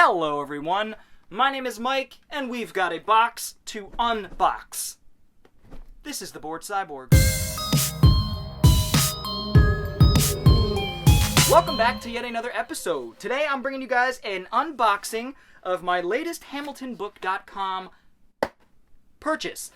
Hello everyone, my name is Mike, and we've got a box to unbox. This is the Bored Cyborg. Welcome back to yet another episode. Today I'm bringing you guys an unboxing of my latest HamiltonBook.com purchase.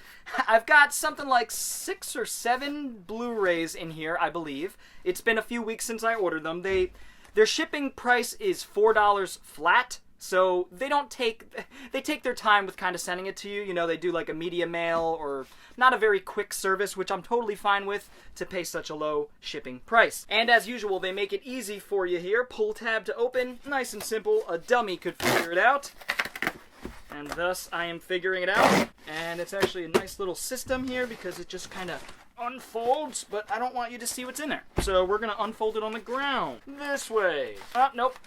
I've got something like 6 or 7 Blu-rays in here, I believe. It's been a few weeks since I ordered them. Their shipping price is $4 flat, so they take their time with kind of sending it to you. You know, they do like a media mail or not a very quick service, which I'm totally fine with to pay such a low shipping price. And as usual, they make it easy for you here. Pull tab to open, nice and simple. A dummy could figure it out. And thus I am figuring it out. And it's actually a nice little system here because it just kind of unfolds, but I don't want you to see what's in there. So we're going to unfold it on the ground. This way. Oh, nope.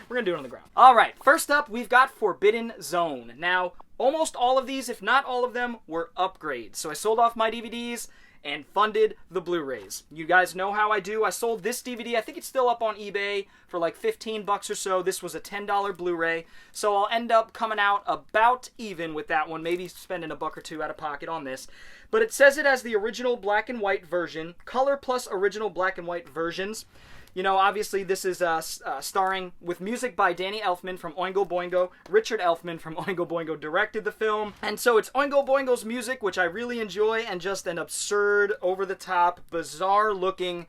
We're going to do it on the ground. All right, first up, we've got Forbidden Zone. Now, almost all of these, if not all of them, were upgrades. So I sold off my DVDs and funded the Blu-rays. You guys know how I do. I sold this DVD. I think it's still up on eBay for like 15 bucks or so. This was a $10 Blu-ray. So I'll end up coming out about even with that one, maybe spending a buck or two out of pocket on this. But it says it as the original black and white version, color plus original black and white versions. You know, obviously this is starring with music by Danny Elfman from Oingo Boingo. Richard Elfman from Oingo Boingo directed the film. And so it's Oingo Boingo's music, which I really enjoy, and just an absurd, over-the-top, bizarre-looking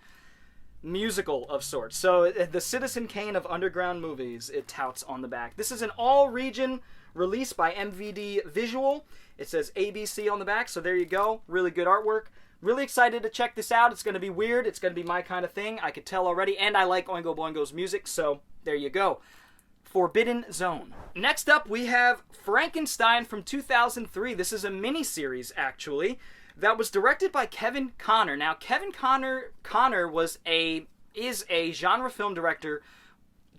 musical of sorts. So the Citizen Kane of underground movies, it touts on the back. This is an all-region release by MVD Visual. It says ABC on the back, so there you go. Really good artwork. Really excited to check this out. It's going to be weird. It's going to be my kind of thing. I could tell already. And I like Oingo Boingo's music, so there you go. Forbidden Zone. Next up, we have Frankenstein from 2003. This is a mini-series, actually, that was directed by Kevin Connor. Now, Kevin Connor is a genre film director.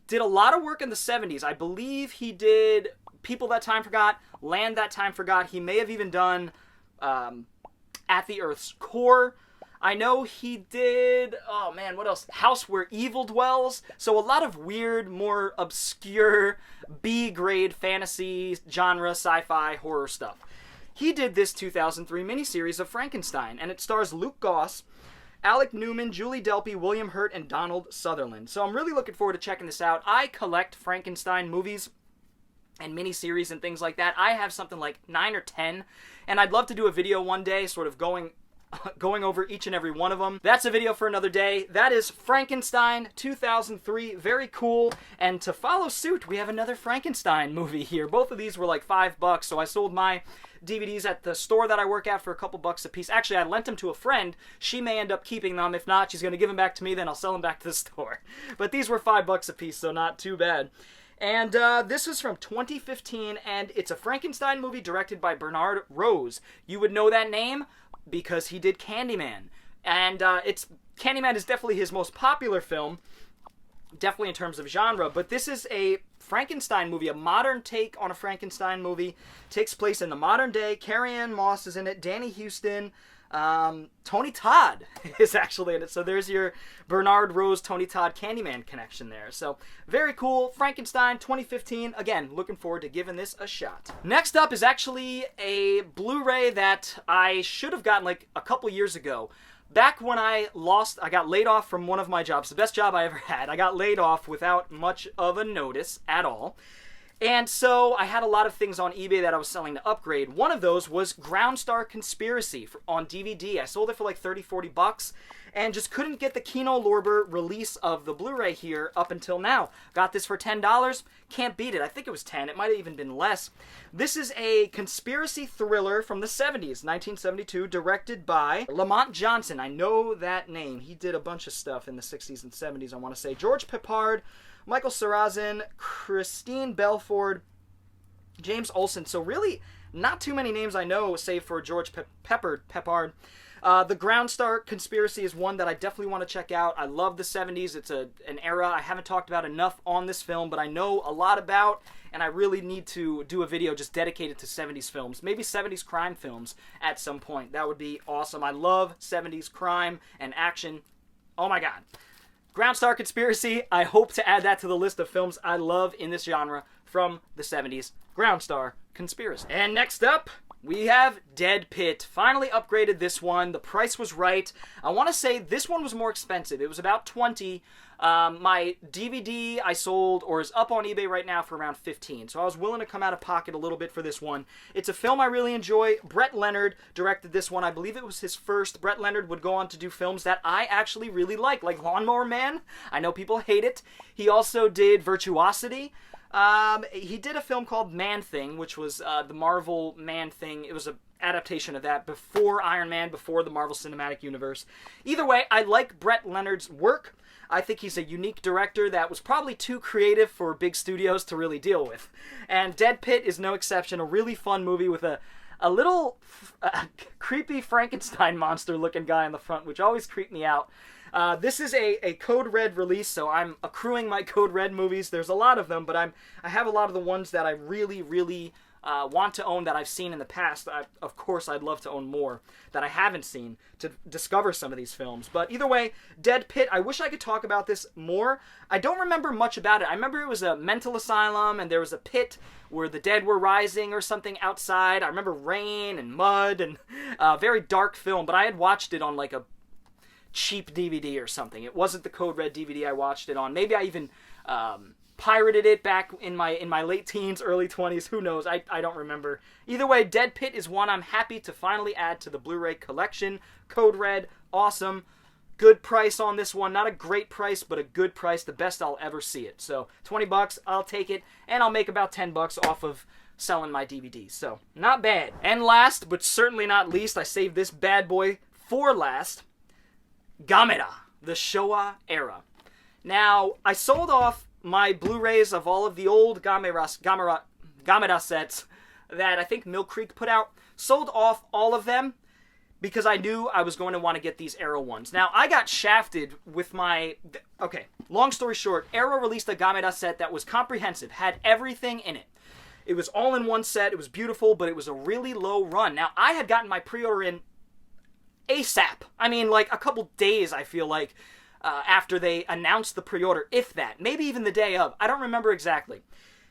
Did a lot of work in the 70s. I believe he did People That Time Forgot, Land That Time Forgot. He may have even done At the Earth's Core. I know he did, oh man, what else? House Where Evil Dwells. So a lot of weird, more obscure, B-grade fantasy, genre, sci-fi, horror stuff. He did this 2003 miniseries of Frankenstein, and it stars Luke Goss, Alec Newman, Julie Delpy, William Hurt, and Donald Sutherland. So I'm really looking forward to checking this out. I collect Frankenstein movies and miniseries and things like that. I have something like 9 or 10, and I'd love to do a video one day sort of going over each and every one of them. That's a video for another day. That is Frankenstein 2003. Very cool. And to follow suit, we have another Frankenstein movie here. Both of these were like $5, so I sold my DVDs at the store that I work at for a couple bucks a piece. Actually, I lent them to a friend. She may end up keeping them. If not, she's going to give them back to me, then I'll sell them back to the store. But these were $5 a piece, so not too bad. And this is from 2015, and it's a Frankenstein movie directed by Bernard Rose. You would know that name because he did Candyman. And Candyman is definitely his most popular film, definitely in terms of genre, but this is a Frankenstein movie, a modern take on a Frankenstein movie. Takes place in the modern day. Carrie-Anne Moss is in it, Danny Houston, Tony Todd is actually in it. So there's your Bernard Rose, Tony Todd Candyman connection there. So very cool. Frankenstein 2015. Again, looking forward to giving this a shot. Next up is actually a Blu-ray that I should have gotten like a couple years ago. Back when I got laid off from one of my jobs, the best job I ever had. I got laid off without much of a notice at all. And so I had a lot of things on eBay that I was selling to upgrade. One of those was Ground Star Conspiracy on DVD. I sold it for like 30, 40 bucks and just couldn't get the Kino Lorber release of the Blu-ray here up until now. Got this for $10. Can't beat it. I think it was 10. It might have even been less. This is a conspiracy thriller from the 70s, 1972, directed by Lamont Johnson. I know that name. He did a bunch of stuff in the 60s and 70s, I want to say. George Peppard, Michael Sarrazin, Christine Belford, James Olsen. So really, not too many names I know, save for George Peppard. The Ground Star Conspiracy is one that I definitely want to check out. I love the 70s. It's an era I haven't talked about enough on this film, but I know a lot about, and I really need to do a video just dedicated to 70s films. Maybe 70s crime films at some point. That would be awesome. I love 70s crime and action. Oh my god. Groundstar Conspiracy, I hope to add that to the list of films I love in this genre from the 70s. Groundstar Conspiracy. And next up, we have Dead Pit. Finally upgraded this one. The price was right. I want to say this one was more expensive. It was about $20. My DVD I sold, or is up on eBay right now, for around $15. So I was willing to come out of pocket a little bit for this one. It's a film I really enjoy. Brett Leonard directed this one. I believe it was his first. Brett Leonard would go on to do films that I actually really like Lawnmower Man. I know people hate it. He also did Virtuosity. He did a film called Man-Thing, which was the Marvel Man-Thing. It was an adaptation of that before Iron Man, before the Marvel Cinematic Universe. Either way, I like Brett Leonard's work. I think he's a unique director that was probably too creative for big studios to really deal with. And Dead Pit is no exception. A really fun movie with a little creepy Frankenstein monster-looking guy in the front, which always creeped me out. This is a Code Red release, so I'm accruing my Code Red movies. There's a lot of them, but I have a lot of the ones that I really, really want to own that I've seen in the past. Of course, I'd love to own more that I haven't seen to discover some of these films. But either way, Dead Pit, I wish I could talk about this more. I don't remember much about it. I remember it was a mental asylum, and there was a pit where the dead were rising or something outside. I remember rain and mud, and a very dark film, but I had watched it on like a cheap DVD or something. It wasn't the Code Red DVD I watched it on. Maybe I even pirated it back in my late teens, early 20s. Who knows? I don't remember. Either way, Dead Pit is one I'm happy to finally add to the Blu-ray collection. Code Red, awesome. Good price on this one. Not a great price, but a good price. The best I'll ever see it. So $20, I'll take it, and I'll make about $10 off of selling my DVDs. So not bad. And last, but certainly not least, I saved this bad boy for last. Gamera, the Showa era. Now, I sold off my Blu-rays of all of the old Gamera sets that I think Mill Creek put out. Sold off all of them because I knew I was going to want to get these Arrow ones. Now, I got shafted with my... Okay, long story short, Arrow released a Gamera set that was comprehensive, had everything in it. It was all in one set, it was beautiful, but it was a really low run. Now, I had gotten my pre-order in ASAP. I mean, like a couple days, I feel like, after they announced the pre-order, if that. Maybe even the day of. I don't remember exactly.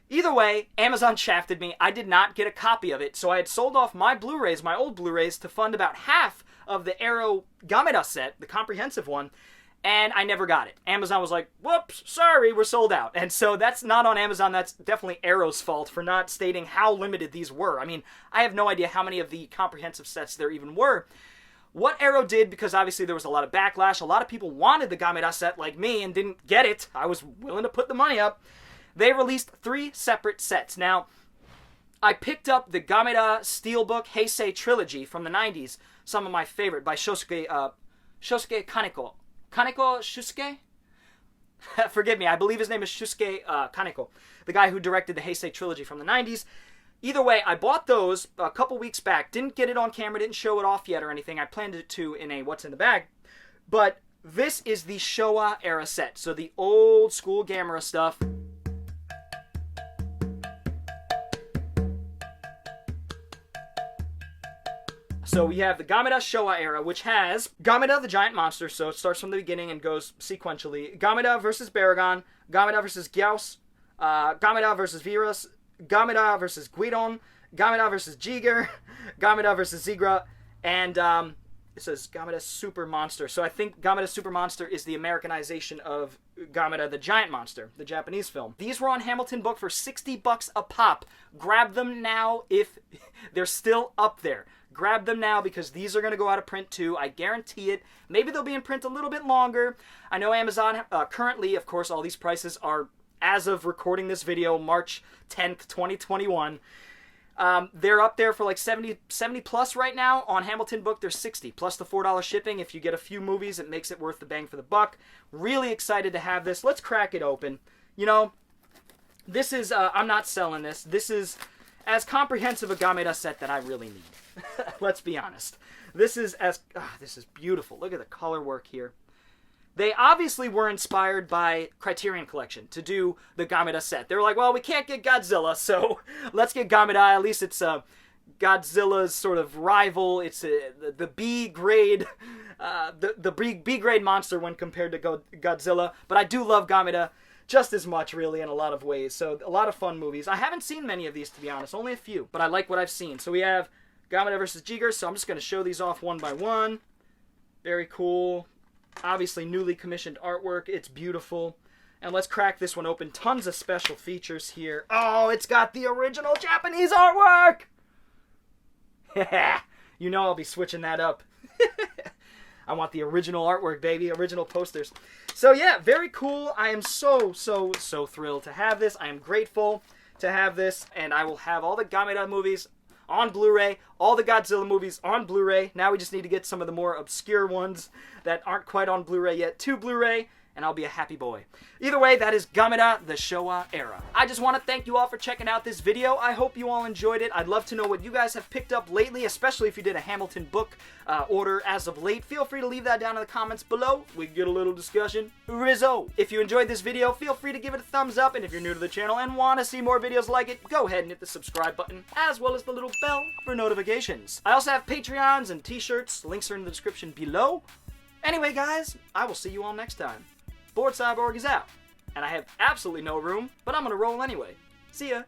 Either way, Amazon shafted me. I did not get a copy of it, so I had sold off my Blu-rays, my old Blu-rays, to fund about half of the Arrow Gamera set, the comprehensive one, and I never got it. Amazon was like, whoops, sorry, we're sold out. And so that's not on Amazon, that's definitely Arrow's fault for not stating how limited these were. I mean, I have no idea how many of the comprehensive sets there even were. What Arrow did, because obviously there was a lot of backlash, a lot of people wanted the Gamera set like me and didn't get it. I was willing to put the money up. They released 3 separate sets. Now, I picked up the Gamera Steelbook Heisei Trilogy from the 90s, some of my favorite, by Shosuke Kaneko. Kaneko Shusuke? Forgive me, I believe his name is Shusuke Kaneko, the guy who directed the Heisei Trilogy from the 90s. Either way, I bought those a couple weeks back. Didn't get it on camera, didn't show it off yet or anything. I planned it to in a What's in the Bag. But this is the Showa era set. So the old school Gamera stuff. So we have the Gamera Showa era, which has Gamera the giant monster, so it starts from the beginning and goes sequentially. Gamera versus Baragon, Gamera versus Gyaos, Gamera versus Virus, Gamera versus Guidon, Gamera versus Jiger, Gamera versus Zigra, and it says Gamera Super Monster. So I think Gamera Super Monster is the Americanization of Gamera the Giant Monster, the Japanese film. These were on Hamilton Book for $60 a pop. Grab them now if they're still up there. Grab them now because these are going to go out of print too. I guarantee it. Maybe they'll be in print a little bit longer. I know Amazon currently, of course, all these prices are, as of recording this video, March 10th, 2021. They're up there for like 70 plus right now. On Hamilton Book, they're 60 plus the $4 shipping. If you get a few movies, it makes it worth the bang for the buck. Really excited to have this. Let's crack it open. You know, this is, I'm not selling this. This is as comprehensive a Gamera set that I really need. Let's be honest. This is this is beautiful. Look at the color work here. They obviously were inspired by Criterion Collection to do the Gamera set. They were like, well, we can't get Godzilla, so let's get Gamera. At least it's Godzilla's sort of rival. It's the B grade the B-grade monster when compared to Godzilla, but I do love Gamera just as much, really, in a lot of ways. So a lot of fun movies. I haven't seen many of these, to be honest, only a few, but I like what I've seen. So we have Gamera vs. Jiger, so I'm just going to show these off one by one. Very cool. Obviously newly commissioned artwork. It's beautiful. And let's crack this one open. Tons of special features here. Oh, it's got the original Japanese artwork! You know I'll be switching that up. I want the original artwork, baby. Original posters. So yeah, very cool. I am so thrilled to have this. I am grateful to have this. And I will have all the Gamera movies on Blu-ray, all the Godzilla movies on Blu-ray. Now we just need to get some of the more obscure ones that aren't quite on Blu-ray yet to Blu-ray, and I'll be a happy boy. Either way, that is Gamera, the Showa era. I just want to thank you all for checking out this video. I hope you all enjoyed it. I'd love to know what you guys have picked up lately, especially if you did a Hamilton book order as of late. Feel free to leave that down in the comments below. We can get a little discussion. Rizzo! If you enjoyed this video, feel free to give it a thumbs up, and if you're new to the channel and want to see more videos like it, go ahead and hit the subscribe button, as well as the little bell for notifications. I also have Patreons and t-shirts. Links are in the description below. Anyway, guys, I will see you all next time. Bored Cyborg is out, and I have absolutely no room, but I'm gonna roll anyway. See ya!